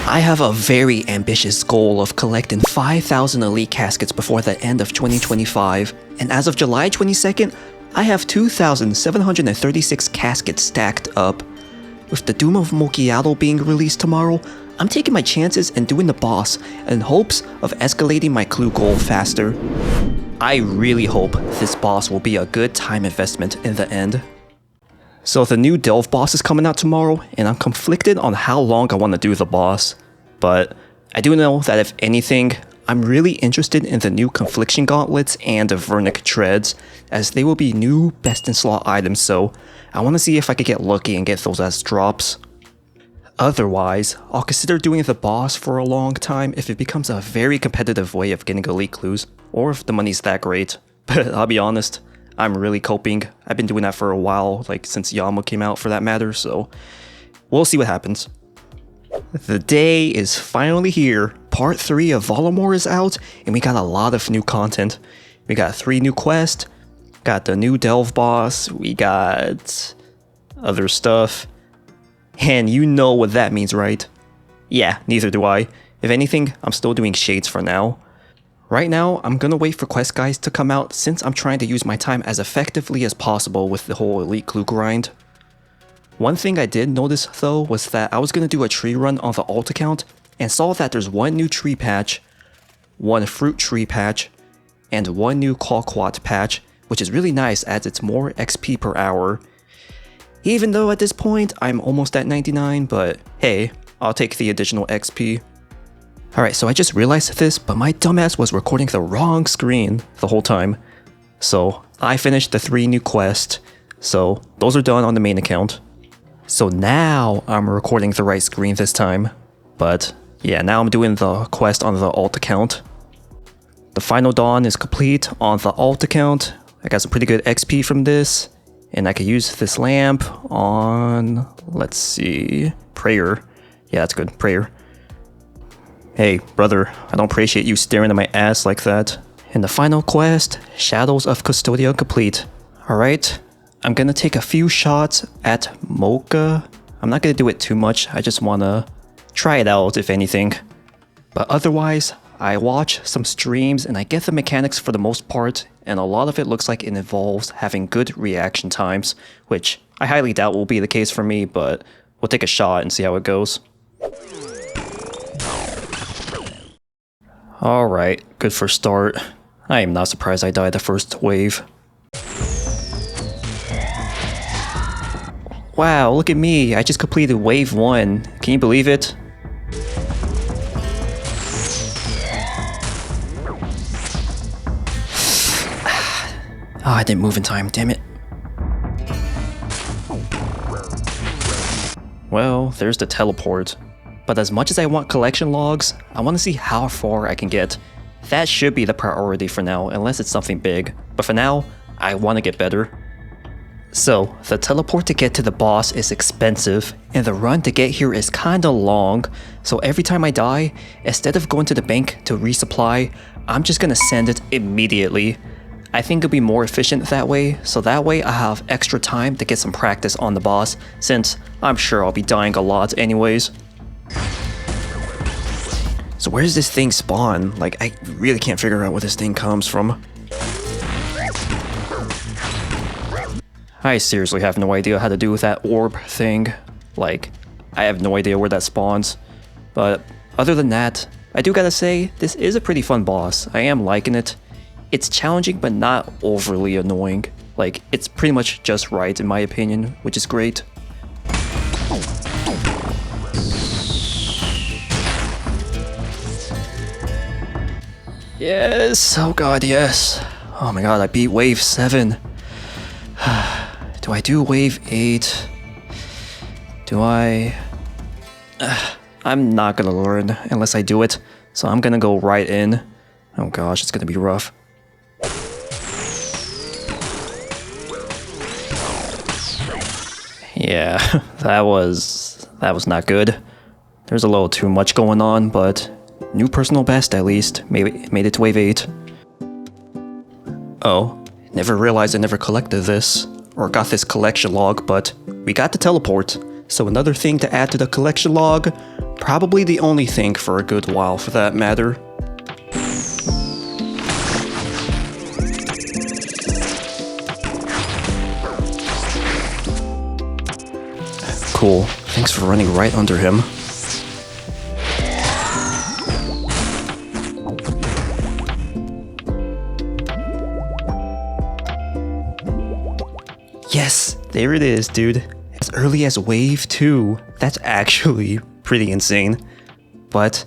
I have a very ambitious goal of collecting 5,000 elite caskets before the end of 2025, and as of July 22nd, I have 2,736 caskets stacked up. With the Doom of Mokhaiotl being released tomorrow, I'm taking my chances and doing the boss in hopes of escalating my clue goal faster. I really hope this boss will be a good time investment in the end. So the new Delve boss is coming out tomorrow, and I'm conflicted on how long I want to do the boss. But I do know that if anything, I'm really interested in the new Confliction Gauntlets and the Vernic Treads, as they will be new best in slot items, so I want to see if I could get lucky and get those as drops. Otherwise, I'll consider doing the boss for a long time if it becomes a very competitive way of getting elite clues, or if the money's that great. But I'll be honest, I'm really coping. I've been doing that for a while, like since Yama came out for that matter, so we'll see what happens. The day is finally here. Part 3 of Volumore is out, and we got a lot of new content. We got 3 new quests, got the new Delve boss, we got other stuff. And you know what that means, right? Yeah, neither do I. If anything, I'm still doing shades for now. Right now, I'm gonna wait for quest guides to come out since I'm trying to use my time as effectively as possible with the whole elite clue grind. One thing I did notice though was that I was gonna do a tree run on the alt account and saw that there's one new tree patch, one fruit tree patch, and one new Colquat patch, which is really nice as it's more XP per hour. Even though at this point I'm almost at 99, but hey, I'll take the additional XP. Alright, so I just realized this, but my dumbass was recording the wrong screen the whole time. So I finished the 3 new quests, so those are done on the main account. So now I'm recording the right screen this time, but yeah, now I'm doing the quest on the alt account. The final dawn is complete on the alt account. I got some pretty good XP from this, and I could use this lamp on, let's see, prayer. Yeah, that's good, prayer. Hey, brother, I don't appreciate you staring at my ass like that. And the final quest, Shadows of Custodia complete. Alright, I'm gonna take a few shots at Mocha. I'm not gonna do it too much, I just wanna try it out if anything. But otherwise, I watch some streams and I get the mechanics for the most part, and a lot of it looks like it involves having good reaction times, which I highly doubt will be the case for me, but we'll take a shot and see how it goes. Alright, good for start. I am not surprised I died the first wave. Wow, look at me, I just completed wave 1. Can you believe it? I didn't move in time, damn it. Well, there's the teleport. But as much as I want collection logs, I want to see how far I can get. That should be the priority for now, unless it's something big. But for now, I want to get better. So, the teleport to get to the boss is expensive, and the run to get here is kinda long, so every time I die, instead of going to the bank to resupply, I'm just gonna send it immediately. I think it'll be more efficient that way, so that way I have extra time to get some practice on the boss, since I'm sure I'll be dying a lot anyways. So where does this thing spawn? Like, I really can't figure out where this thing comes from. I seriously have no idea how to do with that orb thing. Like, I have no idea where that spawns. But other than that, I do gotta say, this is a pretty fun boss. I am liking it. It's challenging but not overly annoying. Like, it's pretty much just right in my opinion, which is great. Yes, oh god, yes. Oh my god, I beat wave 7. Do I do wave 8? Do I... I'm not gonna learn unless I do it, so I'm gonna go right in. Oh gosh, it's gonna be rough. Yeah, that was not good. There's a little too much going on, but new personal best at least. Made it to wave 8. Oh, never realized I never collected this, or got this collection log, but we got the teleport. So another thing to add to the collection log, Probably the only thing for a good while, for that matter. Cool. Thanks for running right under him. Yes, there it is, dude. As early as wave 2. That's actually pretty insane. But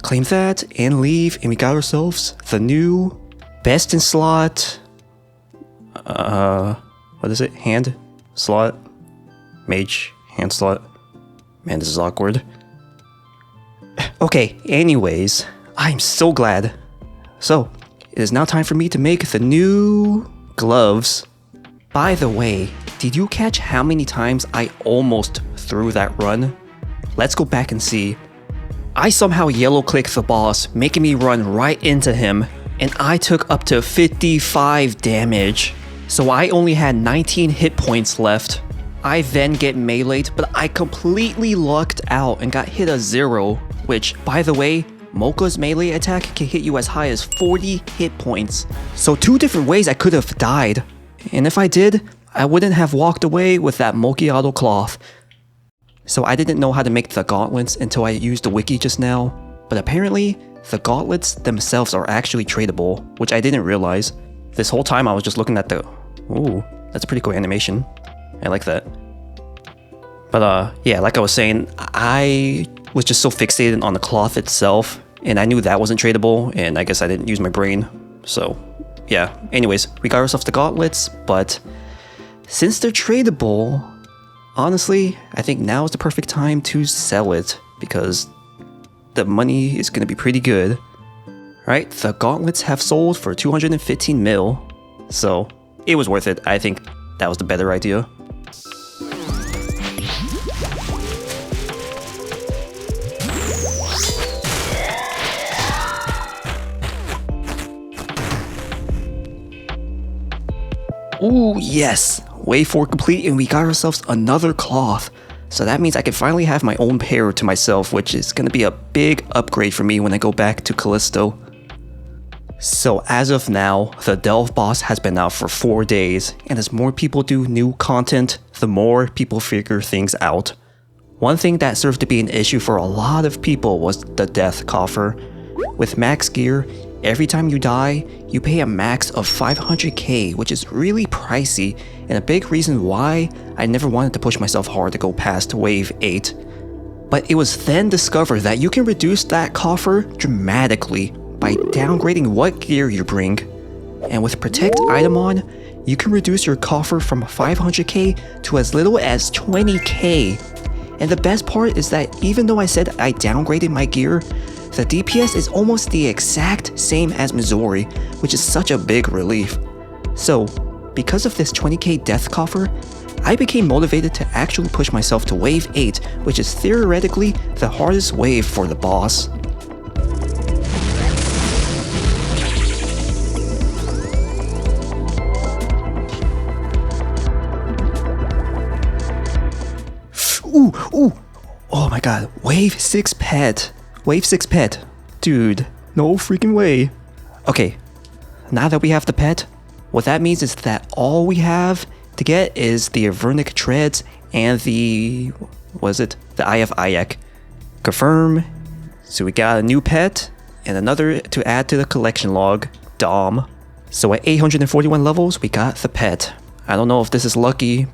claim that and leave, and we got ourselves the new best in slot. What is it? Hand slot? Mage hand slot? Man, this is awkward. Okay, anyways, I'm so glad. So, it is now time for me to make the new gloves. By the way, did you catch how many times I almost threw that run? Let's go back and see. I somehow yellow clicked the boss, making me run right into him, and I took up to 55 damage. So I only had 19 hit points left. I then get meleeed, but I completely lucked out and got hit a 0, which, by the way, Mocha's melee attack can hit you as high as 40 hit points. So 2 different ways I could have died. And if I did, I wouldn't have walked away with that Mokhaiotl cloth. So I didn't know how to make the gauntlets until I used the wiki just now. But apparently, the gauntlets themselves are actually tradable, which I didn't realize. This whole time I was just looking at the... Ooh, that's a pretty cool animation. I like that. But yeah, like I was saying, I was just so fixated on the cloth itself, and I knew that wasn't tradable, and I guess I didn't use my brain. So yeah, anyways, we got ourselves the gauntlets, but since they're tradable, honestly, I think now is the perfect time to sell it, because the money is going to be pretty good. Right, the gauntlets have sold for 215 mil, so it was worth it. I think that was the better idea. Ooh, yes! Wave 4 complete, and we got ourselves another cloth. So that means I can finally have my own pair to myself, which is going to be a big upgrade for me when I go back to Callisto. So as of now, the Delve boss has been out for 4 days, and as more people do new content, the more people figure things out. One thing that served to be an issue for a lot of people was the death coffer. With max gear, every time you die, you pay a max of 500k, which is really pricey, and a big reason why I never wanted to push myself hard to go past wave 8. But it was then discovered that you can reduce that coffer dramatically by downgrading what gear you bring. And with Protect item on, you can reduce your coffer from 500k to as little as 20k. And the best part is that even though I said I downgraded my gear, the DPS is almost the exact same as Missouri, which is such a big relief. So, because of this 20k death coffer, I became motivated to actually push myself to wave 8, which is theoretically the hardest wave for the boss. Ooh, oh my god, wave 6 pet. Wave 6 pet. Dude, no freaking way. Okay, now that we have the pet, what that means is that all we have to get is the Avernic Treads and the... what is it? The Eye of Ayak. Confirm. So we got a new pet, and another to add to the collection log, Dom. So at 841 levels, we got the pet. I don't know if this is lucky,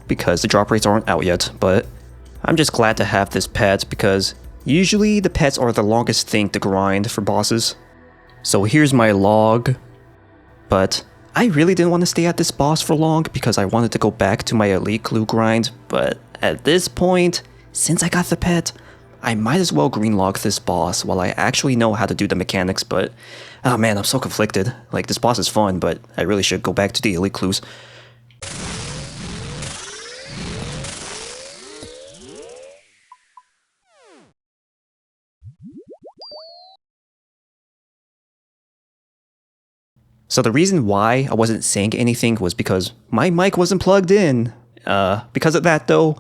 because the drop rates aren't out yet, but I'm just glad to have this pet because usually the pets are the longest thing to grind for bosses. So here's my log, but I really didn't want to stay at this boss for long because I wanted to go back to my elite clue grind, but at this point, since I got the pet, I might as well greenlog this boss while I actually know how to do the mechanics, but oh man, I'm so conflicted. Like, this boss is fun, but I really should go back to the elite clues. So the reason why I wasn't saying anything was because my mic wasn't plugged in. Because of that though,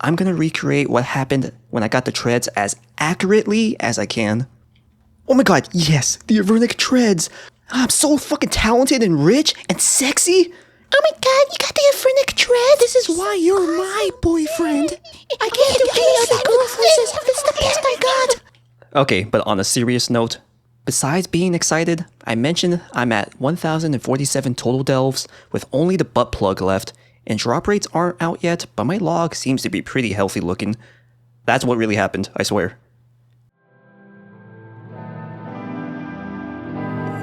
I'm gonna recreate what happened when I got the treads as accurately as I can. Oh my god, yes, the Avernic treads! I'm so fucking talented and rich and sexy! Oh my god, you got the Avernic treads! This is why you're my boyfriend! I can't do any other girlfriends! This is the best I got! Okay, but on a serious note, besides being excited, I mentioned I'm at 1,047 total delves with only the butt plug left, and drop rates aren't out yet, but my log seems to be pretty healthy looking. That's what really happened, I swear.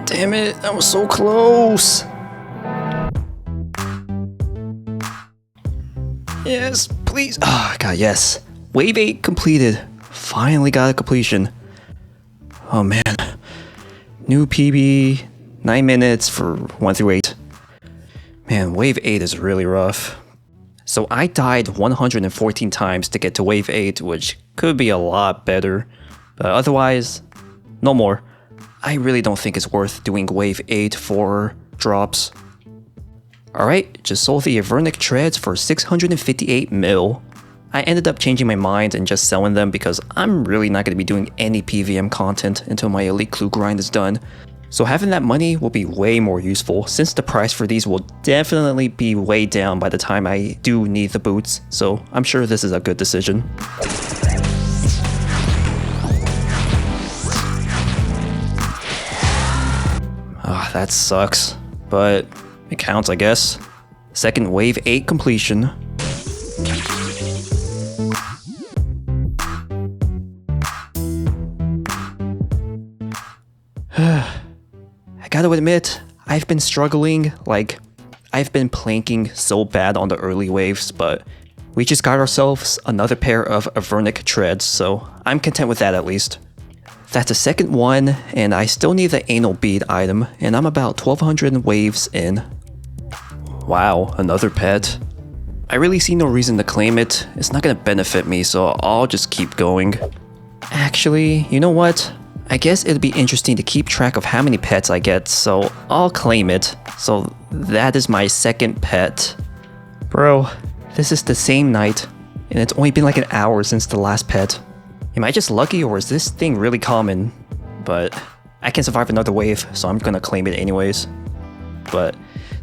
Damn it, that was so close! Yes, please. Oh god, yes. Wave 8 completed. Finally got a completion. Oh man. New PB, 9 minutes for 1 through 8. Man, wave 8 is really rough. So I died 114 times to get to wave 8, which could be a lot better. But otherwise, no more. I really don't think it's worth doing wave 8 for drops. Alright, just sold the Avernic treads for 658 mil. I ended up changing my mind and just selling them because I'm really not going to be doing any PVM content until my elite clue grind is done. So having that money will be way more useful since the price for these will definitely be way down by the time I do need the boots, so I'm sure this is a good decision. Ah, that sucks, but it counts, I guess. Second wave 8 completion. I gotta admit, I've been struggling, I've been planking so bad on the early waves, but we just got ourselves another pair of Avernic treads, so I'm content with that at least. That's the second one, and I still need the anal bead item, and I'm about 1200 waves in. Wow, another pet. I really see no reason to claim it. It's not gonna benefit me, so I'll just keep going. Actually, you know what? I guess it'd be interesting to keep track of how many pets I get, so I'll claim it. So that is my second pet. Bro, this is the same night, and it's only been like an hour since the last pet. Am I just lucky, or is this thing really common? But I can survive another wave, so I'm gonna claim it anyways. But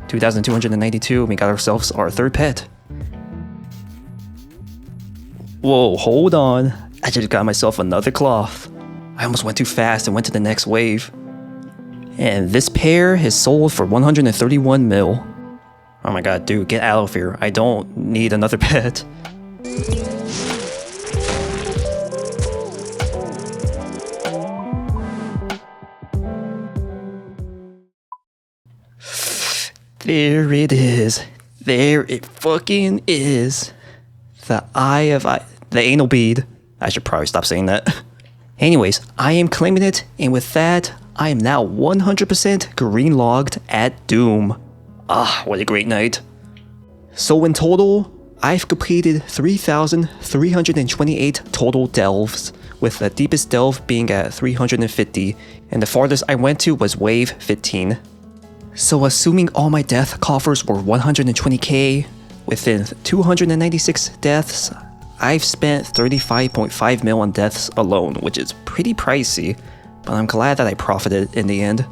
2,292, we got ourselves our third pet. Whoa, hold on. I just got myself another cloth. I almost went too fast and went to the next wave. And this pair is sold for 131 mil. Oh my god, dude, get out of here. I don't need another pet. There it is. There it fucking is. The the anal bead. I should probably stop saying that. Anyways, I am claiming it, and with that, I am now 100% green logged at Doom. Ah, what a great night. So in total, I've completed 3,328 total delves, with the deepest delve being at 350, and the farthest I went to was wave 15. So assuming all my death coffers were 120k, within 296 deaths, I've spent 35.5 mil on deaths alone, which is pretty pricey, but I'm glad that I profited in the end.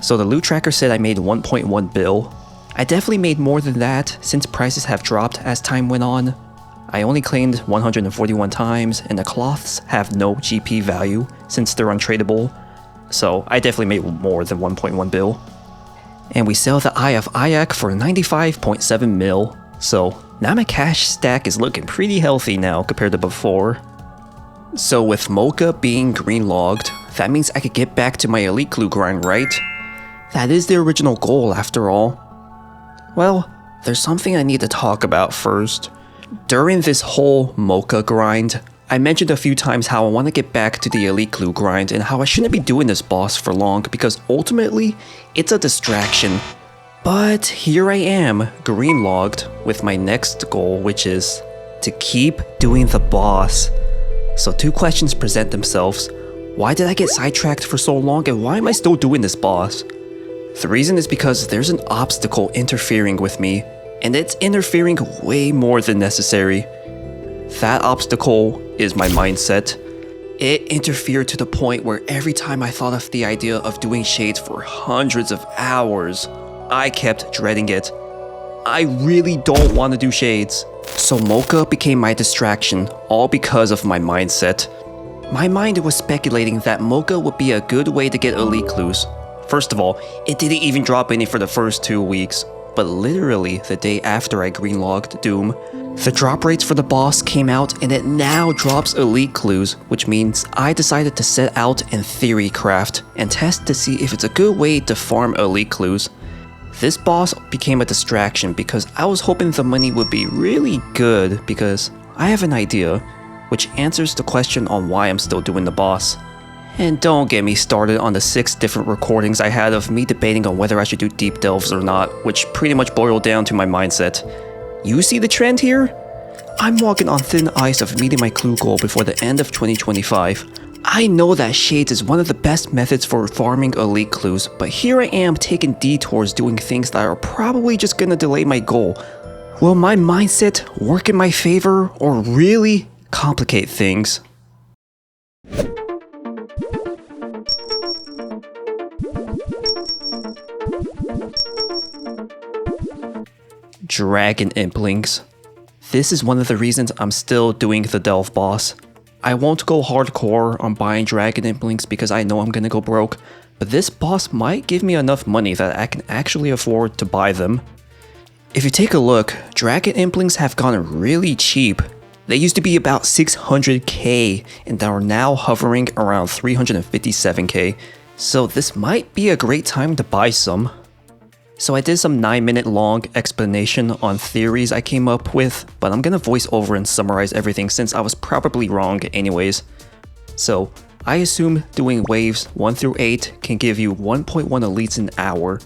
So the loot tracker said I made 1.1 bill. I definitely made more than that since prices have dropped as time went on. I only claimed 141 times, and the cloths have no GP value since they're untradeable, so I definitely made more than 1.1 bill. And we sell the Eye of Ayak for 95.7 mil, so now my cash stack is looking pretty healthy now compared to before. So with Mocha being green logged, that means I could get back to my elite clue grind, right? That is the original goal after all. Well, there's something I need to talk about first. During this whole Mocha grind, I mentioned a few times how I want to get back to the elite clue grind and how I shouldn't be doing this boss for long because ultimately, it's a distraction. But here I am, green logged, with my next goal, which is to keep doing the boss. So two questions present themselves. Why did I get sidetracked for so long, and why am I still doing this boss? The reason is because there's an obstacle interfering with me, and it's interfering way more than necessary. That obstacle is my mindset. It interfered to the point where every time I thought of the idea of doing shades for hundreds of hours, I kept dreading it. I really don't want to do shades. So Mocha became my distraction, all because of my mindset. My mind was speculating that Mocha would be a good way to get elite clues. First of all, it didn't even drop any for the first 2 weeks, but literally the day after I greenlogged Doom, the drop rates for the boss came out and it now drops elite clues, which means I decided to set out and theory craft and test to see if it's a good way to farm elite clues. This boss became a distraction because I was hoping the money would be really good because I have an idea, which answers the question on why I'm still doing the boss. And don't get me started on the 6 different recordings I had of me debating on whether I should do deep delves or not, which pretty much boiled down to my mindset. You see the trend here? I'm walking on thin ice of meeting my clue goal before the end of 2025. I know that shades is one of the best methods for farming elite clues, but here I am taking detours doing things that are probably just gonna delay my goal. Will my mindset work in my favor or really complicate things? Dragon Implings. This is one of the reasons I'm still doing the Delve boss. I won't go hardcore on buying Dragon Implings because I know I'm gonna go broke, but this boss might give me enough money that I can actually afford to buy them. If you take a look, Dragon Implings have gone really cheap. They used to be about 600k and are now hovering around 357k, so this might be a great time to buy some. So I did some 9-minute long explanation on theories I came up with, but I'm gonna voice over and summarize everything since I was probably wrong anyways. So I assume doing waves 1 through 8 can give you 1.1 elites an hour.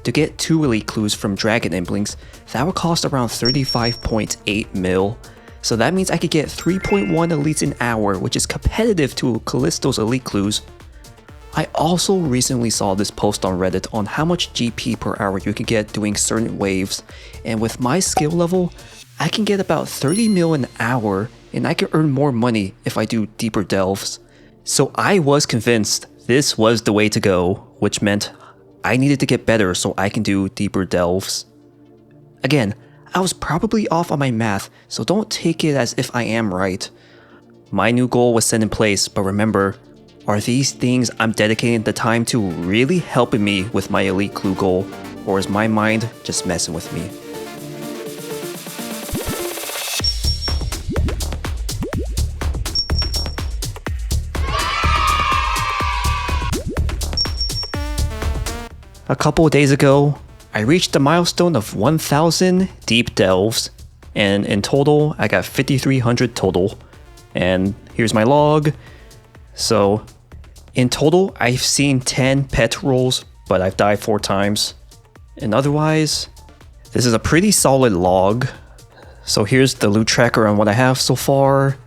To get 2 elite clues from Dragon Implings, that would cost around 35.8 mil. So that means I could get 3.1 elites an hour, which is competitive to Callisto's elite clues. I also recently saw this post on Reddit on how much GP per hour you can get doing certain waves, and with my skill level, I can get about 30 mil an hour, and I can earn more money if I do deeper delves. So I was convinced this was the way to go, which meant I needed to get better so I can do deeper delves. Again, I was probably off on my math, so don't take it as if I am right. My new goal was set in place, but remember, are these things I'm dedicating the time to really helping me with my elite clue goal, or is my mind just messing with me? A couple of days ago, I reached the milestone of 1,000 deep delves, and in total, I got 5,300 total. And here's my log. So, in total, I've seen 10 pet rolls, but I've died 4 times. And otherwise, this is a pretty solid log. So here's the loot tracker on what I have so far.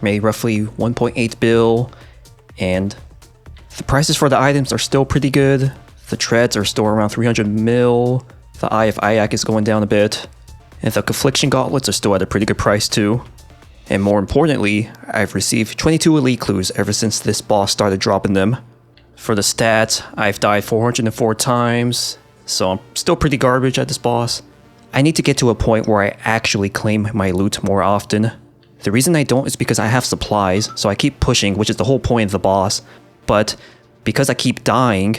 Made roughly 1.8 bill, and the prices for the items are still pretty good. The treads are still around 300 mil. The Eye of Ayak is going down a bit. And the Confliction gauntlets are still at a pretty good price too. And more importantly, I've received 22 elite clues ever since this boss started dropping them. For the stats, I've died 404 times, so I'm still pretty garbage at this boss. I need to get to a point where I actually claim my loot more often. The reason I don't is because I have supplies, so I keep pushing, which is the whole point of the boss. But because I keep dying,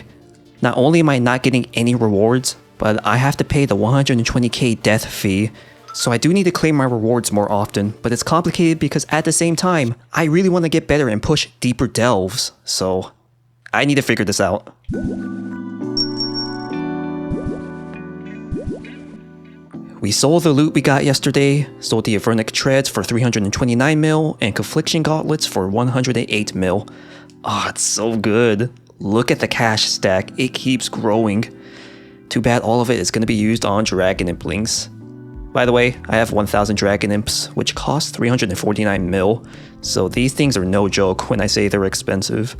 not only am I not getting any rewards, but I have to pay the 120k death fee. So I do need to claim my rewards more often, but it's complicated because at the same time, I really want to get better and push deeper delves, so I need to figure this out. We sold the loot we got yesterday, sold the Avernic Treads for 329 mil, and Confliction Gauntlets for 108 mil. Ah, it's so good. Look at the cash stack, it keeps growing. Too bad all of it is going to be used on Dragon Implings. By the way, I have 1,000 Dragon Imps, which cost 349 mil, so these things are no joke when I say they're expensive.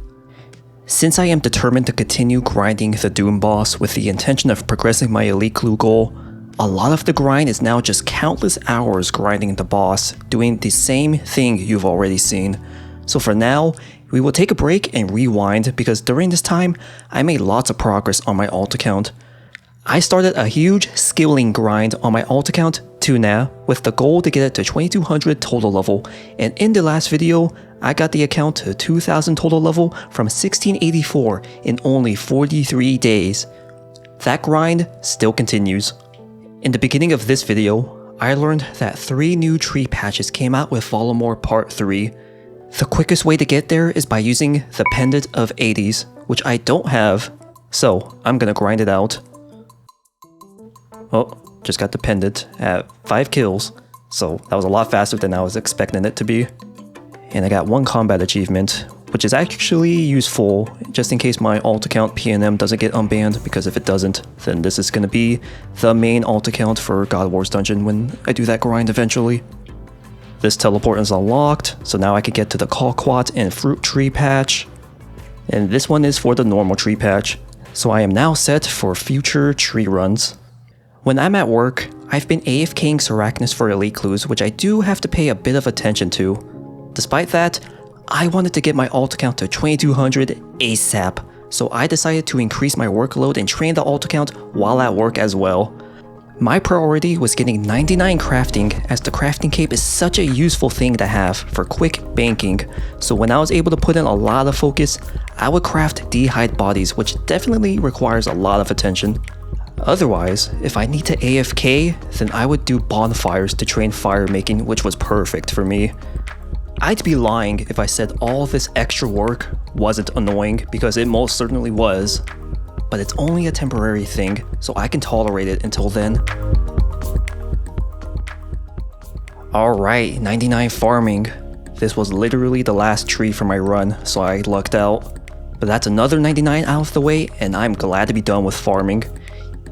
Since I am determined to continue grinding the Doom boss with the intention of progressing my elite clue goal, A lot of the grind is now just countless hours grinding the boss, doing the same thing you've already seen. So for now, we will take a break and rewind because during this time, I made lots of progress on my alt account. I started a huge skilling grind on my alt account Tuna with the goal to get it to 2200 total level, and in the last video, I got the account to 2000 total level from 1684 in only 43 days. That grind still continues. In the beginning of this video, I learned that 3 new tree patches came out with Volumore Part 3. The quickest way to get there is by using the Pendant of 80s, which I don't have, so I'm gonna grind it out. Oh, just got the pendant at 5 kills, so that was a lot faster than I was expecting it to be. And I got 1 combat achievement, which is actually useful just in case my alt account PNM doesn't get unbanned, because if it doesn't, then this is gonna be the main alt account for God Wars Dungeon when I do that grind eventually. This teleport is unlocked, so now I can get to the Colquat and Fruit Tree patch. And this one is for the normal tree patch, so I am now set for future tree runs. When I'm at work, I've been AFKing Sarachnis for elite clues, which I do have to pay a bit of attention to. Despite that, I wanted to get my alt account to 2200 ASAP, so I decided to increase my workload and train the alt account while at work as well. My priority was getting 99 crafting, as the crafting cape is such a useful thing to have for quick banking, so when I was able to put in a lot of focus, I would craft D-hide bodies, which definitely requires a lot of attention. Otherwise, if I need to AFK, then I would do bonfires to train fire making, which was perfect for me. I'd be lying if I said all this extra work wasn't annoying, because it most certainly was. But it's only a temporary thing, so I can tolerate it until then. Alright, 99 farming. This was literally the last tree for my run, so I lucked out. But that's another 99 out of the way, and I'm glad to be done with farming.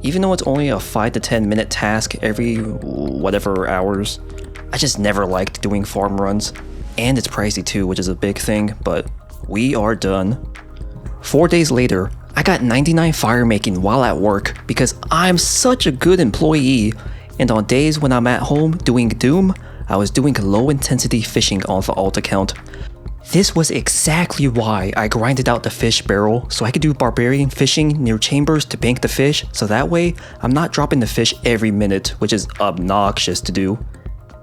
Even though it's only a 5 to 10 minute task every whatever hours, I just never liked doing farm runs. And it's pricey too, which is a big thing, but we are done. 4 days later, I got 99 fire making while at work because I'm such a good employee, and on days when I'm at home doing Doom, I was doing low intensity fishing on the alt account. This was exactly why I grinded out the fish barrel, so I could do barbarian fishing near chambers to bank the fish, so that way I'm not dropping the fish every minute, which is obnoxious to do.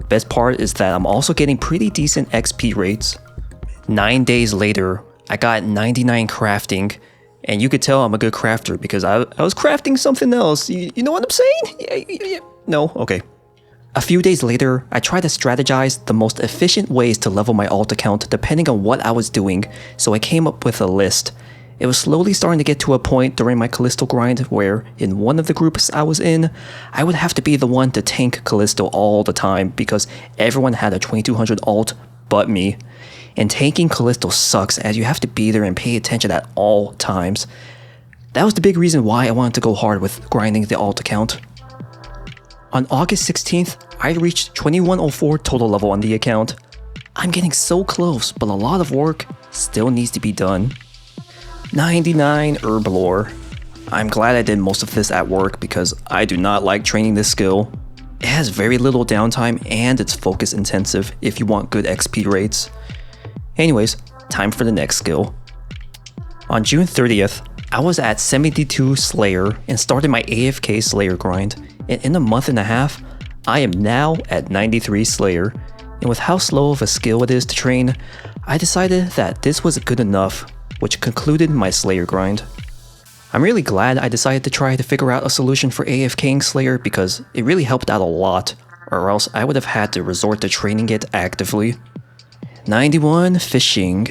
Best part is that I'm also getting pretty decent XP rates. 9 days later, I got 99 crafting, and you could tell I'm a good crafter because I was crafting something else. You know what I'm saying? Yeah. No? Okay. A few days later, I tried to strategize the most efficient ways to level my alt account depending on what I was doing, so I came up with a list. It was slowly starting to get to a point during my Callisto grind where, in one of the groups I was in, I would have to be the one to tank Callisto all the time because everyone had a 2200 alt but me. And tanking Callisto sucks as you have to be there and pay attention at all times. That was the big reason why I wanted to go hard with grinding the alt account. On August 16th, I reached 2104 total level on the account. I'm getting so close, but a lot of work still needs to be done. 99 herb lore. I'm glad I did most of this at work because I do not like training this skill. It has very little downtime and it's focus intensive if you want good XP rates. Anyways, time for the next skill. On June 30th, I was at 72 Slayer and started my AFK Slayer grind, and in a month and a half, I am now at 93 Slayer, and with how slow of a skill it is to train, I decided that this was good enough, which concluded my Slayer grind. I'm really glad I decided to try to figure out a solution for AFKing Slayer because it really helped out a lot, or else I would have had to resort to training it actively. 91 fishing.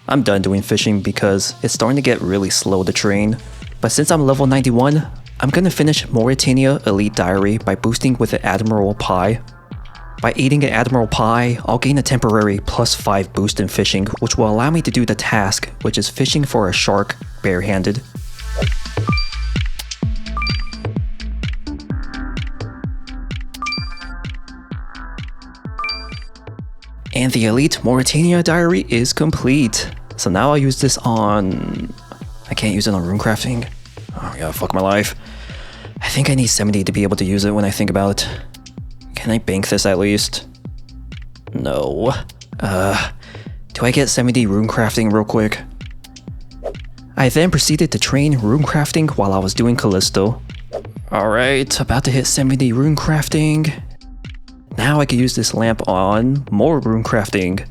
I'm done doing fishing because it's starting to get really slow to train, but since I'm level 91, I'm gonna finish Mauritania Elite Diary by boosting with an Admiral Pie. By eating an Admiral Pie, I'll gain a temporary +5 boost in fishing, which will allow me to do the task, which is fishing for a shark barehanded. And the Elite Mauritania Diary is complete. So now I'll use this on... I can't use it on runecrafting. Oh yeah, fuck my life. I think I need 70 to be able to use it when I think about it. Can I bank this at least? No. Do I get 70 runecrafting real quick? I then proceeded to train runecrafting while I was doing Callisto. Alright, about to hit 70 runecrafting. Now I can use this lamp on more runecrafting.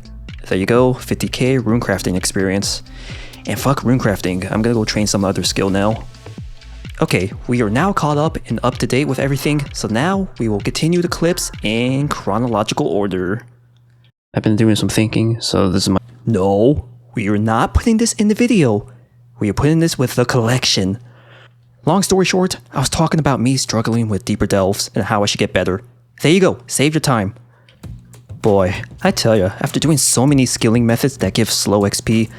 There you go, 50k runecrafting experience. And fuck runecrafting, I'm gonna go train some other skill now. Okay, we are now caught up and up to date with everything, so now we will continue the clips in chronological order. I've been doing some thinking, so this is my— No, we are not putting this in the video. We are putting this with the collection. Long story short, I was talking about me struggling with deeper delves and how I should get better. There you go, save your time. Boy, I tell ya, after doing so many skilling methods that give slow XP,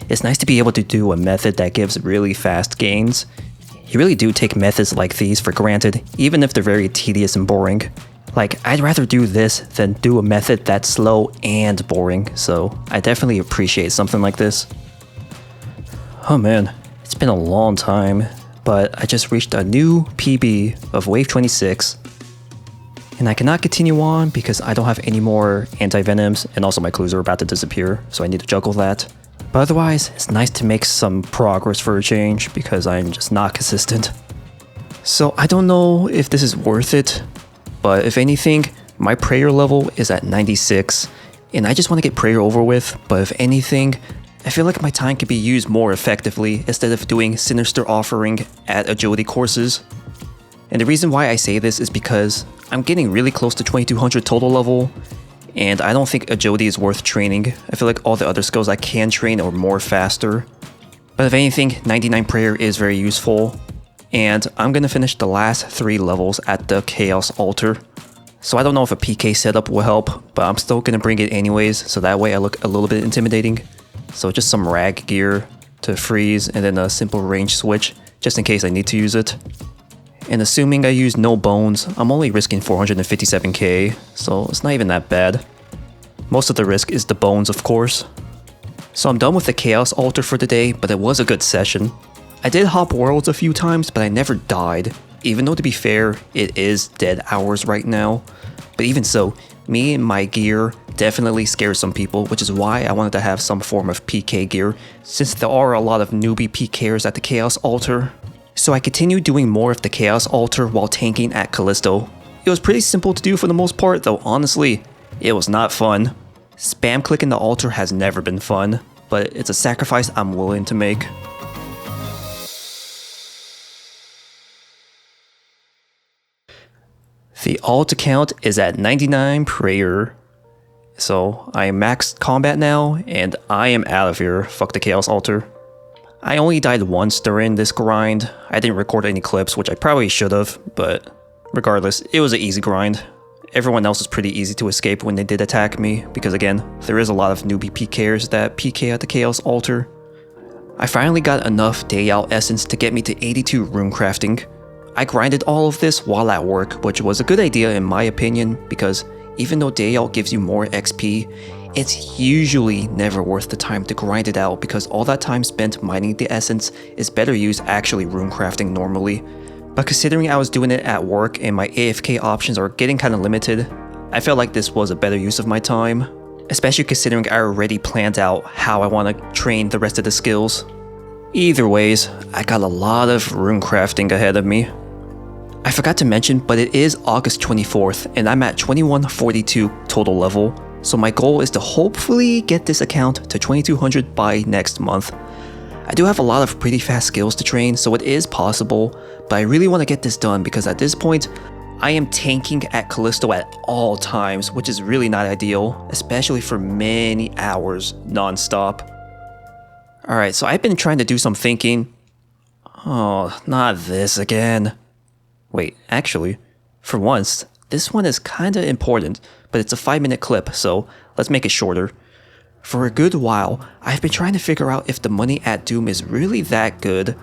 it's nice to be able to do a method that gives really fast gains. You really do take methods like these for granted, even if they're very tedious and boring. Like, I'd rather do this than do a method that's slow and boring, so I definitely appreciate something like this. Oh man, it's been a long time, but I just reached a new PB of Wave 26. And I cannot continue on because I don't have any more anti-venoms, and also my clues are about to disappear, so I need to juggle that. But otherwise, it's nice to make some progress for a change because I'm just not consistent. So I don't know if this is worth it, but if anything, my prayer level is at 96, and I just want to get prayer over with, but if anything, I feel like my time could be used more effectively instead of doing Sinister Offering at agility courses. And the reason why I say this is because I'm getting really close to 2200 total level, and I don't think agility is worth training. I feel like all the other skills I can train are more faster. But if anything, 99 prayer is very useful, and I'm gonna finish the last 3 levels at the Chaos Altar. So I don't know if a PK setup will help, but I'm still gonna bring it anyways, so that way I look a little bit intimidating. So just some rag gear to freeze, and then a simple range switch, just in case I need to use it. And assuming I use no bones, I'm only risking 457k, so it's not even that bad. Most of the risk is the bones, of course. So I'm done with the Chaos Altar for today, but it was a good session. I did hop worlds a few times, but I never died, even though to be fair, it is dead hours right now. But even so, me and my gear definitely scares some people, which is why I wanted to have some form of PK gear, since there are a lot of newbie PKers at the Chaos Altar. So I continued doing more of the Chaos Altar while tanking at Callisto. It was pretty simple to do for the most part, though honestly, it was not fun. Spam clicking the altar has never been fun, but it's a sacrifice I'm willing to make. The alt account is at 99 prayer. So I am maxed combat now, and I am out of here. Fuck the Chaos Altar. I only died once during this grind. I didn't record any clips, which I probably should have, but regardless, it was an easy grind. Everyone else was pretty easy to escape when they did attack me, because again, there is a lot of newbie PKers that PK at the Chaos Altar. I finally got enough day out essence to get me to 82 runecrafting. I grinded all of this while at work, which was a good idea in my opinion, because even though day out gives you more XP, it's usually never worth the time to grind it out because all that time spent mining the essence is better used actually runecrafting normally. But considering I was doing it at work and my AFK options are getting kinda limited, I felt like this was a better use of my time. Especially considering I already planned out how I want to train the rest of the skills. Either ways, I got a lot of runecrafting ahead of me. I forgot to mention, but it is August 24th and I'm at 2142 total level. So my goal is to hopefully get this account to 2200 by next month. I do have a lot of pretty fast skills to train, so it is possible, but I really want to get this done because at this point, I am tanking at Callisto at all times, which is really not ideal, especially for many hours non-stop. Alright, so I've been trying to do some thinking. Oh, not this again. Wait, actually, for once, this one is kinda important, but it's a 5-minute clip, so let's make it shorter. For a good while, I've been trying to figure out if the money at Doom is really that good.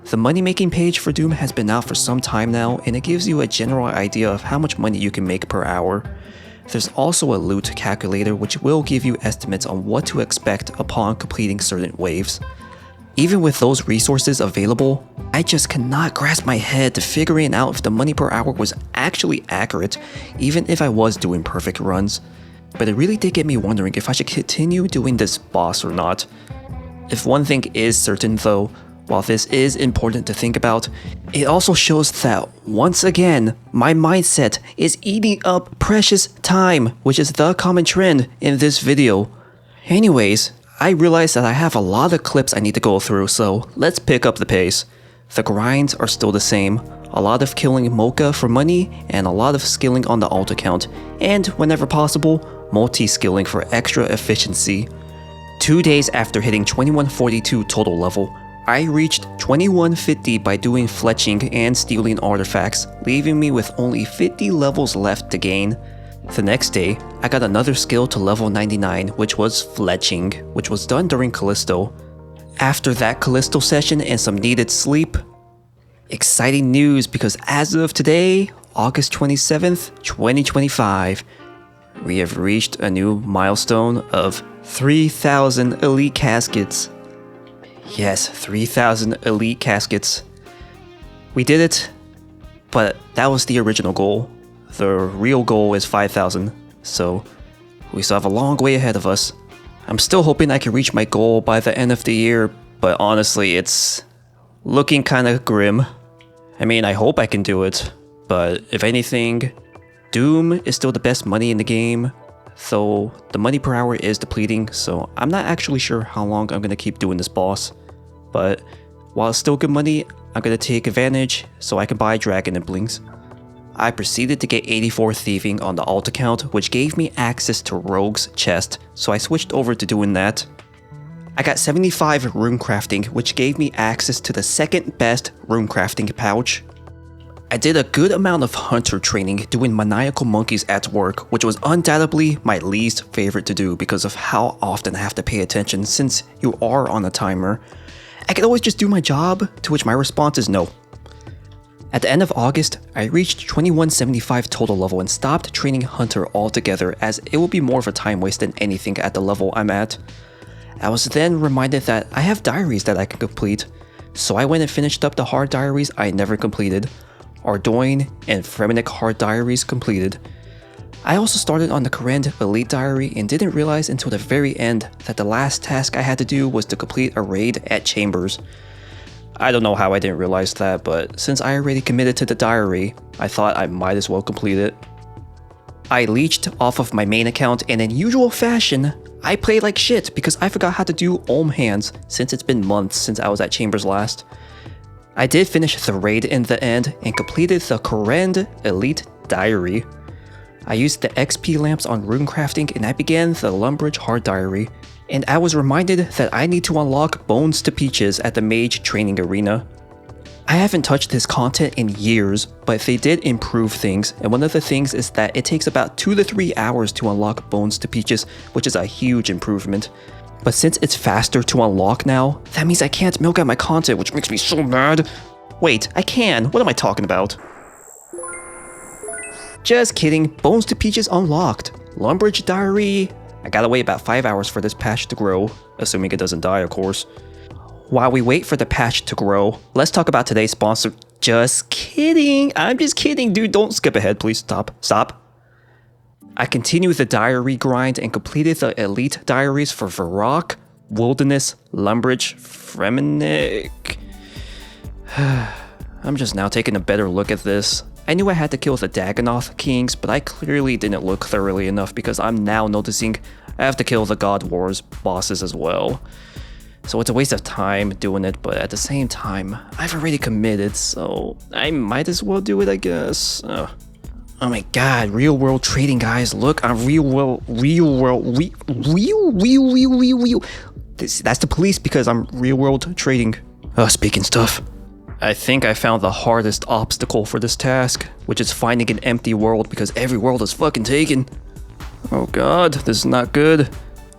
The money making page for Doom has been out for some time now, and it gives you a general idea of how much money you can make per hour. There's also a loot calculator which will give you estimates on what to expect upon completing certain waves. Even with those resources available, I just cannot grasp my head to figuring out if the money per hour was actually accurate, even if I was doing perfect runs. But it really did get me wondering if I should continue doing this boss or not. If one thing is certain though, while this is important to think about, it also shows that, once again, my mindset is eating up precious time, which is the common trend in this video. Anyways, I realize that I have a lot of clips I need to go through, so let's pick up the pace. The grinds are still the same, a lot of killing Mocha for money, and a lot of skilling on the alt account, and whenever possible, multi-skilling for extra efficiency. 2 days after hitting 2142 total level, I reached 2150 by doing fletching and stealing artifacts, leaving me with only 50 levels left to gain. The next day, I got another skill to level 99, which was fletching, which was done during Callisto. After that Callisto session and some needed sleep, exciting news, because as of today, August 27th, 2025, we have reached a new milestone of 3,000 elite caskets. Yes, 3,000 elite caskets. We did it, but that was the original goal. The real goal is 5,000, so we still have a long way ahead of us. I'm still hoping I can reach my goal by the end of the year, but honestly, it's looking kinda grim. I mean, I hope I can do it, but if anything, Doom is still the best money in the game, though the money per hour is depleting, so I'm not actually sure how long I'm gonna keep doing this boss. But while it's still good money, I'm gonna take advantage so I can buy Dragon Nibblings. I proceeded to get 84 thieving on the alt account, which gave me access to Rogue's chest, so I switched over to doing that. I got 75 rune crafting, which gave me access to the second best rune crafting pouch. I did a good amount of hunter training doing maniacal monkeys at work, which was undoubtedly my least favorite to do because of how often I have to pay attention since you are on a timer. I could always just do my job, to which my response is no. At the end of August, I reached 2175 total level and stopped training hunter altogether, as it will be more of a time waste than anything at the level I'm at. I was then reminded that I have diaries that I can complete, so I went and finished up the hard diaries I never completed. Ardoin and Fremenic hard diaries completed. I also started on the Karen Elite Diary and didn't realize until the very end that the last task I had to do was to complete a raid at Chambers. I don't know how I didn't realize that, but since I already committed to the diary, I thought I might as well complete it. I leeched off of my main account, and in usual fashion, I played like shit because I forgot how to do Ohm hands since it's been months since I was at Chambers last. I did finish the raid in the end and completed the Karen Elite Diary. I used the XP lamps on rune crafting and I began the Lumbridge hard diary, and I was reminded that I need to unlock Bones to Peaches at the Mage Training Arena. I haven't touched this content in years, but they did improve things, and one of the things is that it takes about 2 to 3 hours to unlock Bones to Peaches, which is a huge improvement. But since it's faster to unlock now, that means I can't milk out my content, which makes me so mad. Wait, I can. What am I talking about? Just kidding, Bones to Peaches unlocked. Lumbridge Diary. I gotta wait about 5 hours for this patch to grow, assuming it doesn't die, of course. While we wait for the patch to grow, let's talk about today's sponsor. Just kidding. I'm just kidding, dude. Don't skip ahead, please. Stop. I continued the diary grind and completed the elite diaries for Varrock, Wilderness, Lumbridge, Fremenic. I'm just now taking a better look at this. I knew I had to kill the Dagonoth Kings, but I clearly didn't look thoroughly enough because I'm now noticing I have to kill the God Wars bosses as well. So it's a waste of time doing it, but at the same time, I've already committed, so I might as well do it, I guess. Oh my god, real world trading, guys. Look, I'm real world. That's the police because I'm real world trading. Speaking stuff. I think I found the hardest obstacle for this task, which is finding an empty world because every world is fucking taken. Oh god, this is not good.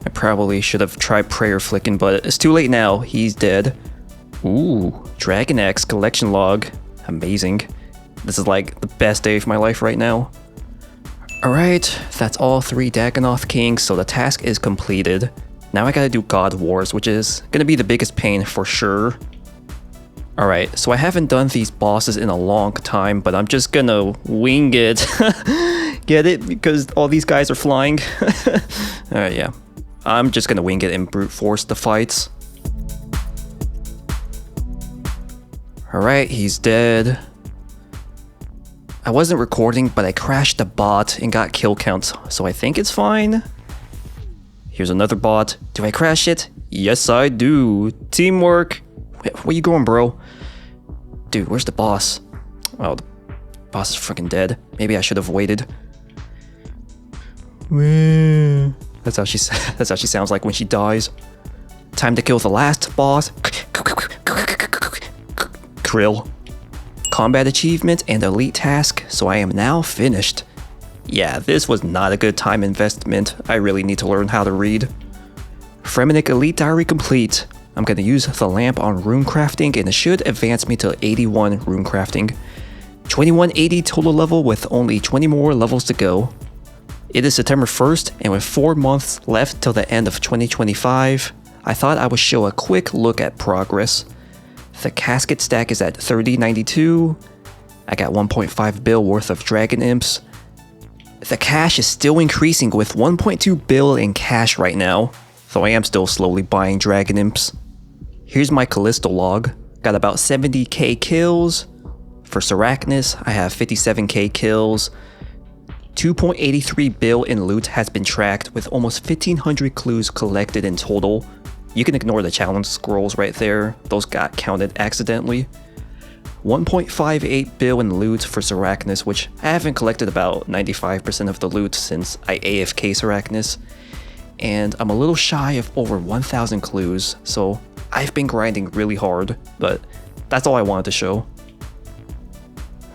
I probably should have tried prayer flicking, but it's too late now. He's dead. Ooh, Dragon Axe collection log. Amazing. This is like the best day of my life right now. Alright, that's all 3 Dagonoth Kings, so the task is completed. Now I gotta do God Wars, which is gonna be the biggest pain for sure. Alright, so I haven't done these bosses in a long time, but I'm just gonna wing it. Get it? Because all these guys are flying. Alright, yeah. I'm just gonna wing it and brute force the fights. Alright, he's dead. I wasn't recording, but I crashed the bot and got kill counts, so I think it's fine. Here's another bot. Do I crash it? Yes, I do. Teamwork. Where you going, bro? Dude, where's the boss? Oh, the boss is freaking dead. Maybe I should have waited. That's how she sounds like when she dies. Time to kill the last boss. Krill. Combat achievement and elite task, so I am now finished. Yeah, this was not a good time investment. I really need to learn how to read. Fremenic Elite Diary complete. I'm gonna use the lamp on rune crafting and it should advance me to 81 rune crafting. 2180 total level with only 20 more levels to go. It is September 1st and with 4 months left till the end of 2025, I thought I would show a quick look at progress. The casket stack is at 3092. I got 1.5 bill worth of dragon imps. The cash is still increasing with 1.2 bill in cash right now, though I am still slowly buying dragon imps. Here's my Callisto log. Got about 70k kills. For Sarachnis, I have 57k kills. 2.83 bill in loot has been tracked with almost 1500 clues collected in total. You can ignore the challenge scrolls right there, those got counted accidentally. 1.58 bill in loot for Sarachnis, which I haven't collected about 95% of the loot since I AFK Sarachnis. And I'm a little shy of over 1000 clues, so I've been grinding really hard, but that's all I wanted to show.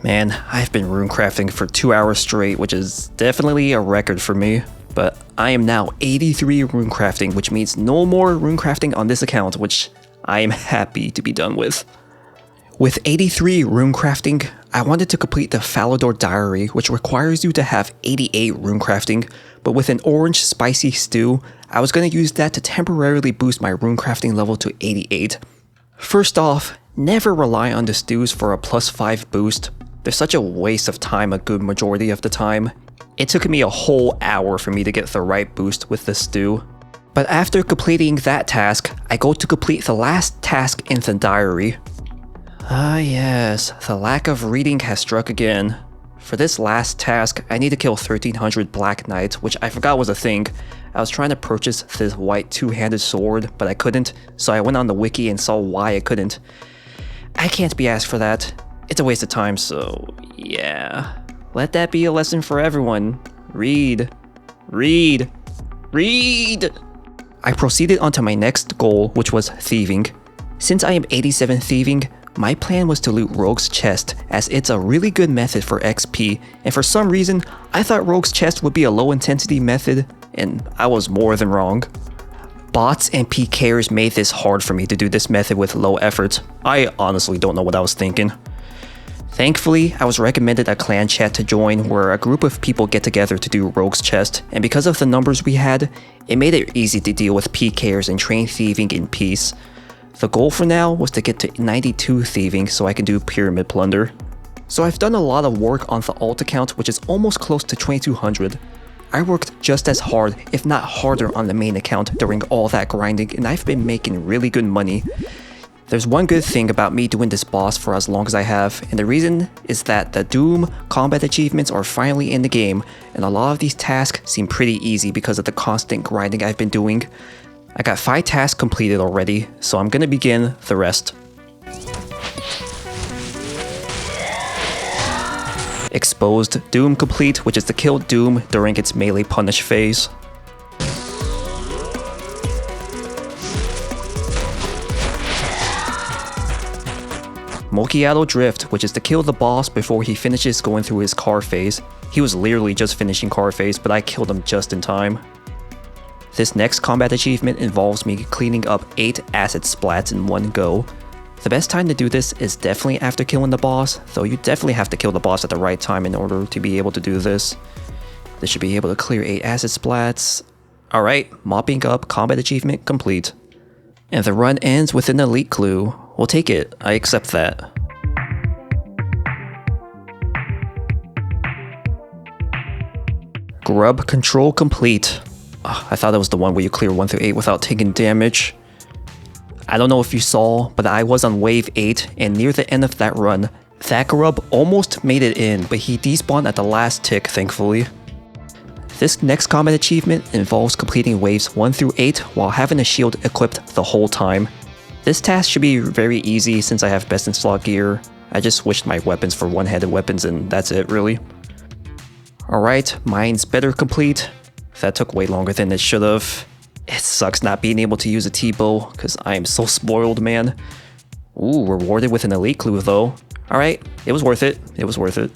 Man, I've been runecrafting for 2 hours straight, which is definitely a record for me. But I am now 83 runecrafting, which means no more runecrafting on this account, which I am happy to be done with. With 83 runecrafting, I wanted to complete the Falador Diary, which requires you to have 88 runecrafting, but with an orange spicy stew, I was going to use that to temporarily boost my runecrafting level to 88. First off, never rely on the stews for a +5 boost. They're such a waste of time a good majority of the time. It took me a whole hour for me to get the right boost with the stew. But after completing that task, I go to complete the last task in the diary. Ah yes, the lack of reading has struck again. For this last task, I need to kill 1300 Black Knights, which I forgot was a thing. I was trying to purchase this white two-handed sword, but I couldn't, so I went on the wiki and saw why I couldn't. I can't be asked for that. It's a waste of time, so yeah. Let that be a lesson for everyone. Read. Read. Read! I proceeded onto my next goal, which was thieving. Since I am 87 thieving, my plan was to loot Rogue's Chest, as it's a really good method for XP, and for some reason, I thought Rogue's Chest would be a low intensity method, and I was more than wrong. Bots and PKers made this hard for me to do this method with low effort. I honestly don't know what I was thinking. Thankfully, I was recommended a clan chat to join where a group of people get together to do Rogue's Chest, and because of the numbers we had, it made it easy to deal with PKers and train thieving in peace. The goal for now was to get to 92 thieving so I can do Pyramid Plunder. So I've done a lot of work on the alt account, which is almost close to 2200. I worked just as hard, if not harder, on the main account during all that grinding, and I've been making really good money. There's one good thing about me doing this boss for as long as I have, and the reason is that the Doom combat achievements are finally in the game, and a lot of these tasks seem pretty easy because of the constant grinding I've been doing. I got 5 tasks completed already, so I'm gonna begin the rest. Exposed Doom complete, which is to kill Doom during its melee punish phase. Mokhaiotl Drift, which is to kill the boss before he finishes going through his car phase. He was literally just finishing car phase, but I killed him just in time. This next combat achievement involves me cleaning up 8 acid splats in one go. The best time to do this is definitely after killing the boss, though you definitely have to kill the boss at the right time in order to be able to do this. This should be able to clear 8 acid splats. Alright, mopping up combat achievement complete. And the run ends with an elite clue. We'll take it, I accept that. Grub control complete. I thought that was the one where you clear 1 through 8 without taking damage. I don't know if you saw, but I was on wave 8, and near the end of that run, that grub almost made it in, but he despawned at the last tick, thankfully. This next combat achievement involves completing waves 1 through 8 while having a shield equipped the whole time. This task should be very easy since I have best in slot gear. I just switched my weapons for one-handed weapons and that's it really. Alright, mine's better complete. That took way longer than it should have. It sucks not being able to use a T-bow because I am so spoiled, man. Ooh, rewarded with an elite clue though. Alright, it was worth it. It was worth it.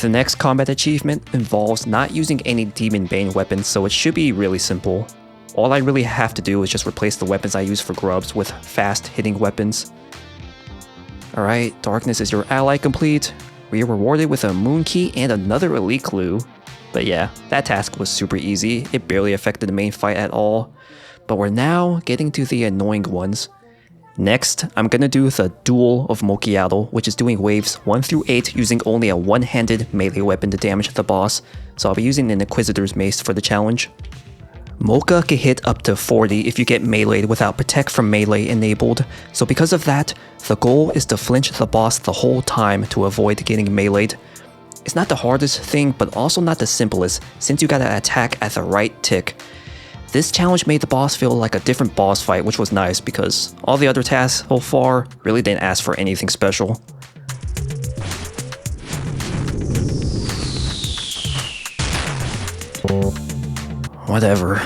The next combat achievement involves not using any Demon Bane weapons, so it should be really simple. All I really have to do is just replace the weapons I use for grubs with fast hitting weapons. Alright, Darkness is your ally complete. We are rewarded with a Moon Key and another elite clue. But yeah, that task was super easy. It barely affected the main fight at all. But we're now getting to the annoying ones. Next, I'm gonna do the Doom of Mokhaiotl, which is doing waves 1 through 8 using only a one-handed melee weapon to damage the boss, so I'll be using an Inquisitor's Mace for the challenge. Mocha can hit up to 40 if you get meleeed without Protect from Melee enabled, so because of that, the goal is to flinch the boss the whole time to avoid getting meleeed. It's not the hardest thing, but also not the simplest, since you gotta attack at the right tick. This challenge made the boss feel like a different boss fight, which was nice because all the other tasks so far really didn't ask for anything special. Whatever.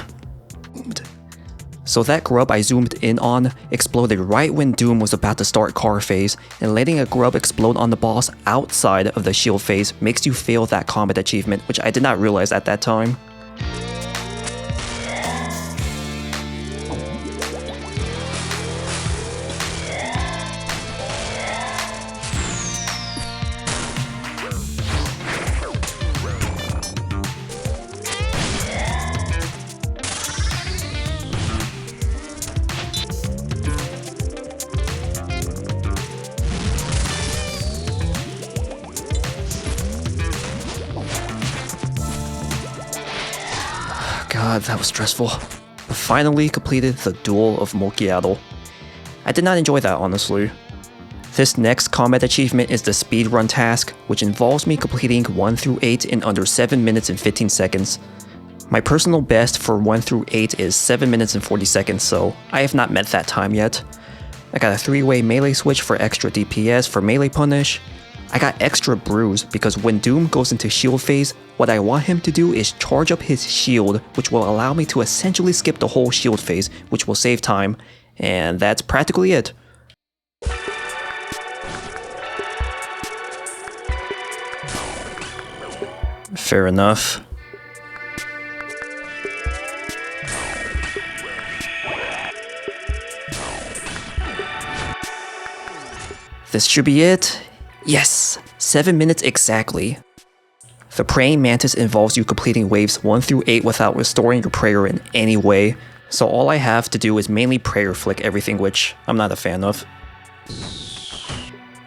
So that grub I zoomed in on exploded right when Doom was about to start car phase, and letting a grub explode on the boss outside of the shield phase makes you fail that combat achievement, which I did not realize at that time. God, that was stressful. But finally completed the Doom of Mokhaiotl. I did not enjoy that, honestly. This next combat achievement is the speedrun task, which involves me completing 1 through 8 in under 7 minutes and 15 seconds. My personal best for 1 through 8 is 7 minutes and 40 seconds, so I have not met that time yet. I got a 3-way melee switch for extra DPS for melee punish. I got extra bruise because when Doom goes into shield phase, what I want him to do is charge up his shield, which will allow me to essentially skip the whole shield phase, which will save time, and that's practically it. Fair enough. This should be it. Yes, 7 minutes exactly. The Praying Mantis involves you completing waves 1 through 8 without restoring your prayer in any way, so all I have to do is mainly prayer flick everything, which I'm not a fan of.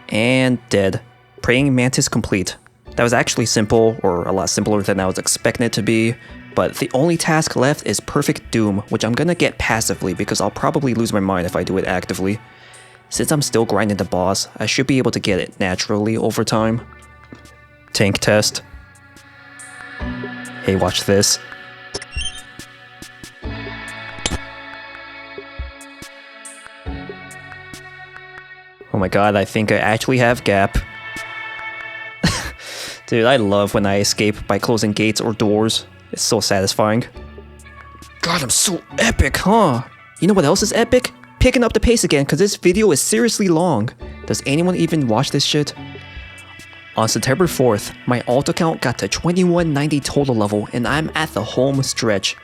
And dead. Praying Mantis complete. That was actually simple, or a lot simpler than I was expecting it to be, but the only task left is Perfect Doom, which I'm gonna get passively because I'll probably lose my mind if I do it actively. Since I'm still grinding the boss, I should be able to get it naturally over time. Tank test. Hey, watch this. Oh my god, I think I actually have gap. Dude, I love when I escape by closing gates or doors. It's so satisfying. God, I'm so epic, huh? You know what else is epic? Picking up the pace again, because this video is seriously long. Does anyone even watch this shit? On September 4th, my alt account got to 2190 total level, and I'm at the home stretch.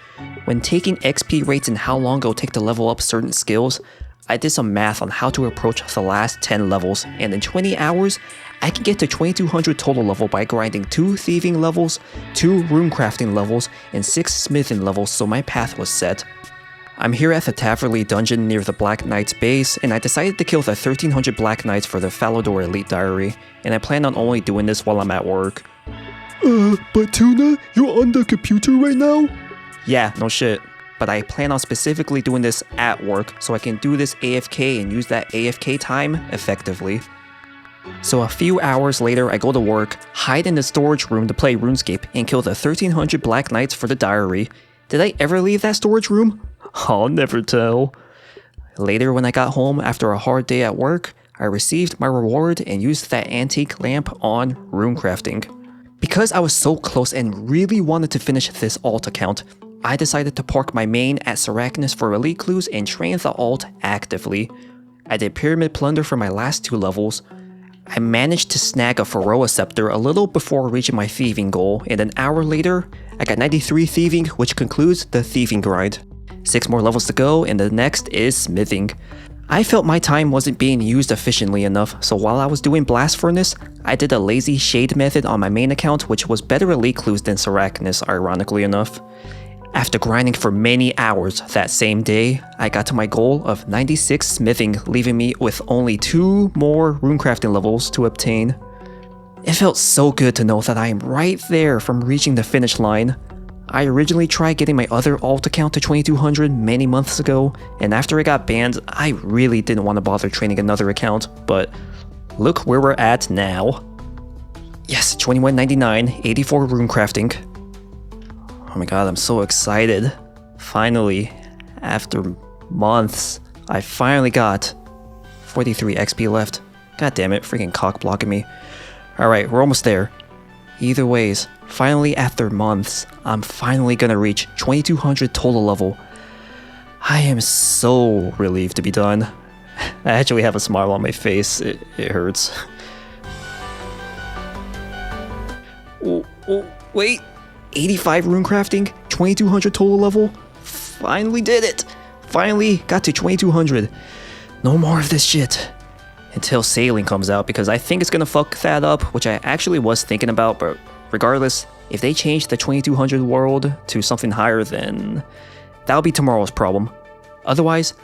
When taking XP rates and how long it'll take to level up certain skills, I did some math on how to approach the last 10 levels, and in 20 hours, I can get to 2200 total level by grinding 2 thieving levels, 2 runecrafting levels, and 6 smithing levels, so my path was set. I'm here at the Taverley dungeon near the Black Knight's base, and I decided to kill the 1300 Black Knights for the Falador Elite Diary, and I plan on only doing this while I'm at work. But Tuna, you're on the computer right now? Yeah, no shit. But I plan on specifically doing this at work so I can do this AFK and use that AFK time effectively. So a few hours later I go to work, hide in the storage room to play RuneScape, and kill the 1300 Black Knights for the diary. Did I ever leave that storage room? I'll never tell. Later when I got home after a hard day at work, I received my reward and used that antique lamp on runecrafting. Because I was so close and really wanted to finish this alt account, I decided to park my main at Sarachnis for elite clues and train the alt actively. I did pyramid plunder for my last 2 levels. I managed to snag a Pharaoh Scepter a little before reaching my thieving goal, and an hour later, I got 93 thieving, which concludes the thieving grind. 6 more levels to go, and the next is smithing. I felt my time wasn't being used efficiently enough, so while I was doing Blast Furnace, I did a lazy shade method on my main account, which was better elite clues than Sarachnis, ironically enough. After grinding for many hours that same day, I got to my goal of 96 smithing, leaving me with only 2 more runecrafting levels to obtain. It felt so good to know that I am right there from reaching the finish line. I originally tried getting my other alt account to 2200 many months ago, and after I got banned, I really didn't want to bother training another account, but look where we're at now. Yes, 2199, 84 runecrafting. Oh my god, I'm so excited. Finally, after months, I finally got 43 XP left. God damn it, freaking cock blocking me. Alright, we're almost there. Either ways, finally after months, I'm finally gonna reach 2200 total level. I am so relieved to be done. I actually have a smile on my face, it hurts. Oh, wait. 85 runecrafting, 2200 total level. Finally did it. Finally got to 2200. No more of this shit. Until sailing comes out, because I think it's gonna fuck that up, which I actually was thinking about, but regardless, if they change the 2200 world to something higher, then that'll be tomorrow's problem. Otherwise,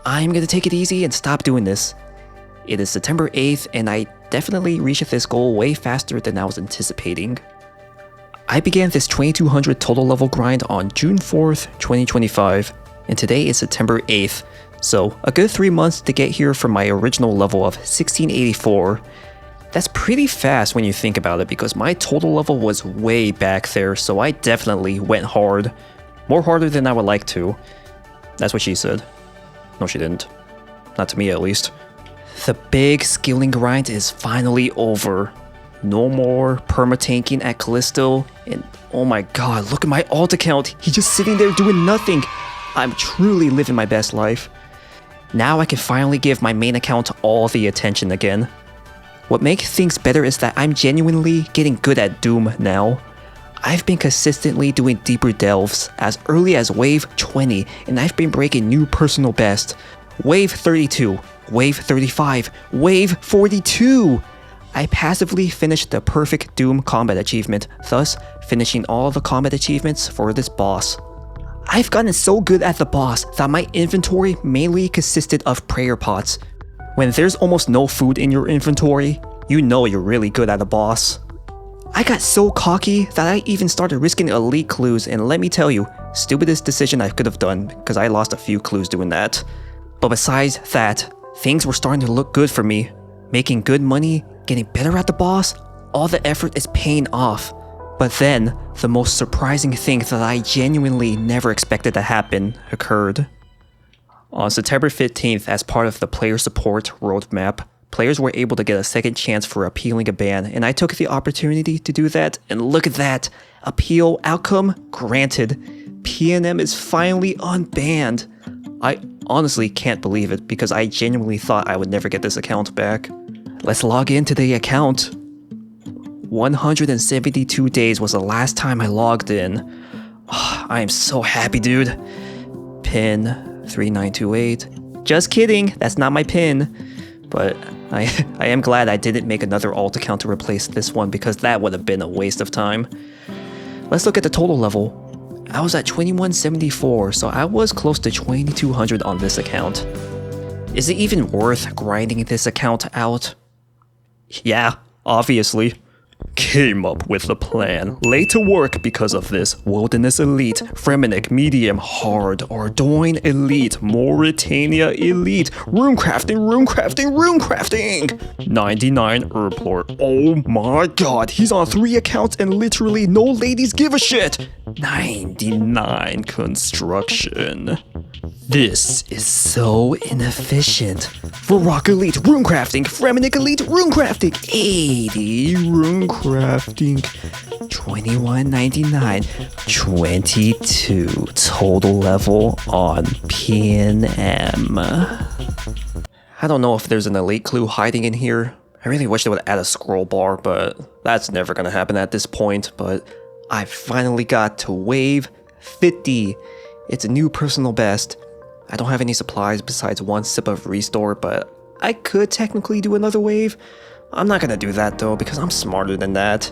I'm gonna take it easy and stop doing this. It is September 8th, and I definitely reached this goal way faster than I was anticipating. I began this 2200 total level grind on June 4th, 2025, and today is September 8th, so a good 3 months to get here from my original level of 1684. That's pretty fast when you think about it, because my total level was way back there, so I definitely went hard. More harder than I would like to. That's what she said. No, she didn't. Not to me, at least. The big skilling grind is finally over. No more perma-tanking at Callisto, and oh my god, look at my alt account, he's just sitting there doing nothing. I'm truly living my best life. Now I can finally give my main account all the attention again. What makes things better is that I'm genuinely getting good at Doom now. I've been consistently doing deeper delves as early as wave 20, and I've been breaking new personal best. Wave 32, wave 35, wave 42! I passively finished the perfect Doom combat achievement, thus finishing all the combat achievements for this boss. I've gotten so good at the boss that my inventory mainly consisted of prayer pots. When there's almost no food in your inventory, you know you're really good at a boss. I got so cocky that I even started risking elite clues, and let me tell you, stupidest decision I could have done, because I lost a few clues doing that. But besides that, things were starting to look good for me. Making good money, getting better at the boss, all the effort is paying off. But then, the most surprising thing that I genuinely never expected to happen occurred. On September 15th, as part of the player support roadmap, players were able to get a second chance for appealing a ban, and I took the opportunity to do that, and look at that! Appeal outcome granted. PNM is finally unbanned. I honestly can't believe it, because I genuinely thought I would never get this account back. Let's log into the account. 172 days was the last time I logged in. Oh, I am so happy, dude. PIN 3928. Just kidding, that's not my PIN. But I am glad I didn't make another alt account to replace this one because that would have been a waste of time. Let's look at the total level. I was at 2174, so I was close to 2200 on this account. Is it even worth grinding this account out? Yeah, obviously. Came up with a plan. Late to work because of this. Wilderness Elite, Fremenic Medium Hard, Ardoin Elite, Mauritania Elite, Runecrafting, 99 Herb Lord. Oh my god, he's on 3 accounts and literally no ladies give a shit. 99 Construction. This is so inefficient. Varrock Elite, Runecrafting, Fremenic Elite, Runecrafting, 80 Runecrafting, 21.99, 22 total level on PNM. I don't know if there's an elite clue hiding in here. I really wish they would add a scroll bar, but that's never gonna happen at this point. But I finally got to wave 50. It's a new personal best. I don't have any supplies besides 1 sip of restore, but I could technically do another wave. I'm not gonna do that though, because I'm smarter than that.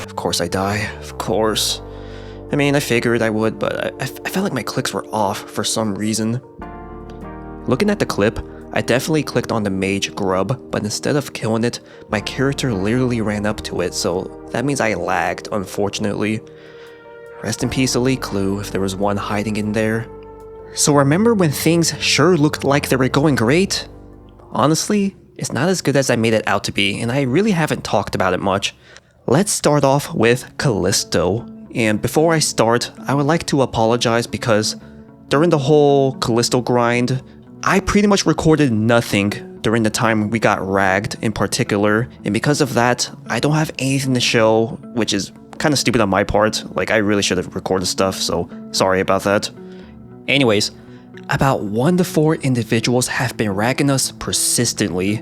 Of course I die, of course. I mean, I figured I would, but I felt like my clicks were off for some reason. Looking at the clip, I definitely clicked on the mage grub, but instead of killing it, my character literally ran up to it, so that means I lagged, unfortunately. Rest in peace, elite clue, if there was one hiding in there. So remember when things sure looked like they were going great? Honestly, it's not as good as I made it out to be, and I really haven't talked about it much. Let's start off with Callisto, and before I start, I would like to apologize because during the whole Callisto grind, I pretty much recorded nothing during the time we got ragged in particular, and because of that, I don't have anything to show, which is kind of stupid on my part. Like, I really should have recorded stuff, so sorry about that. Anyways, about 1 to 4 individuals have been ragging us persistently.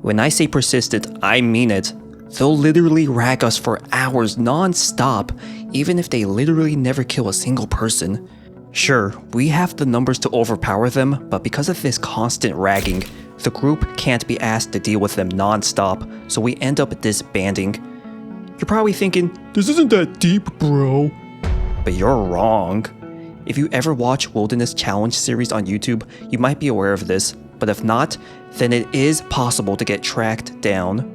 When I say persistent, I mean it. They'll literally rag us for hours non-stop, even if they literally never kill a single person. Sure, we have the numbers to overpower them, but because of this constant ragging, the group can't be asked to deal with them non-stop, so we end up disbanding. You're probably thinking, This isn't that deep, bro. but you're wrong. If you ever watch Wilderness Challenge series on YouTube, you might be aware of this, but if not, then it is possible to get tracked down.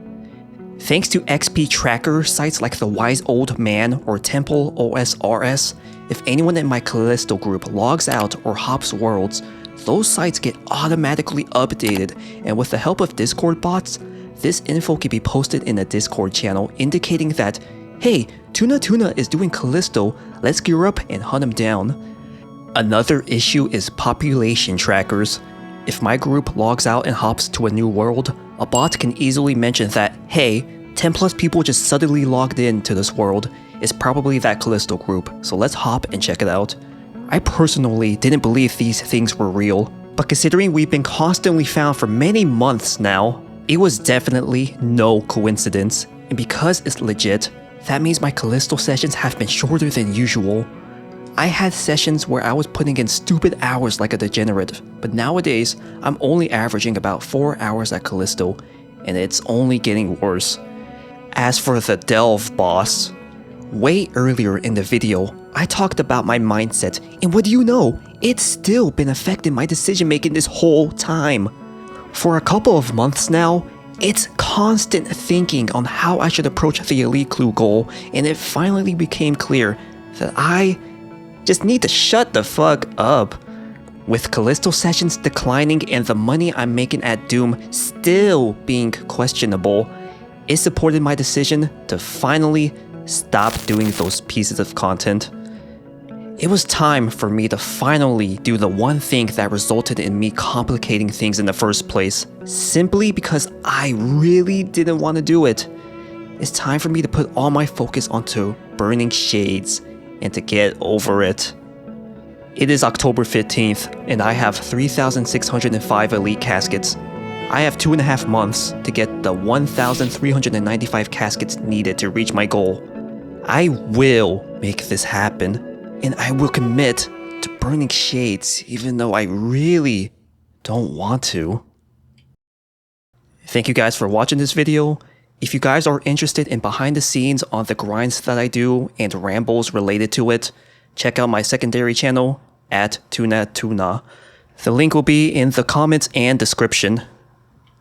Thanks to XP tracker sites like the Wise Old Man or Temple OSRS, if anyone in my Callisto group logs out or hops worlds, those sites get automatically updated, and with the help of Discord bots, this info can be posted in a Discord channel indicating that, hey, Tuna is doing Callisto, let's gear up and hunt him down. Another issue is population trackers. If my group logs out and hops to a new world, a bot can easily mention that, hey, 10 plus people just suddenly logged in to this world. It's probably that Callisto group, so let's hop and check it out. I personally didn't believe these things were real, but considering we've been constantly found for many months now, it was definitely no coincidence. And because it's legit, that means my Callisto sessions have been shorter than usual. I had sessions where I was putting in stupid hours like a degenerate, but nowadays, I'm only averaging about 4 hours at Callisto, and it's only getting worse. As for the Delve boss, way earlier in the video, I talked about my mindset, and what do you know? It's still been affecting my decision making this whole time. For a couple of months now, it's constant thinking on how I should approach the elite clue goal, and it finally became clear that I just need to shut the fuck up. With Callisto sessions declining and the money I'm making at Doom still being questionable, it supported my decision to finally stop doing those pieces of content. It was time for me to finally do the one thing that resulted in me complicating things in the first place, simply because I really didn't want to do it. It's time for me to put all my focus onto Burning Shades and to get over it. It is October 15th, and I have 3,605 elite caskets. I have 2.5 months to get the 1,395 caskets needed to reach my goal. I will make this happen, and I will commit to burning shades even though I really don't want to. Thank you guys for watching this video. If you guys are interested in behind the scenes on the grinds that I do and rambles related to it, check out my secondary channel at Tuna. The link will be in the comments and description.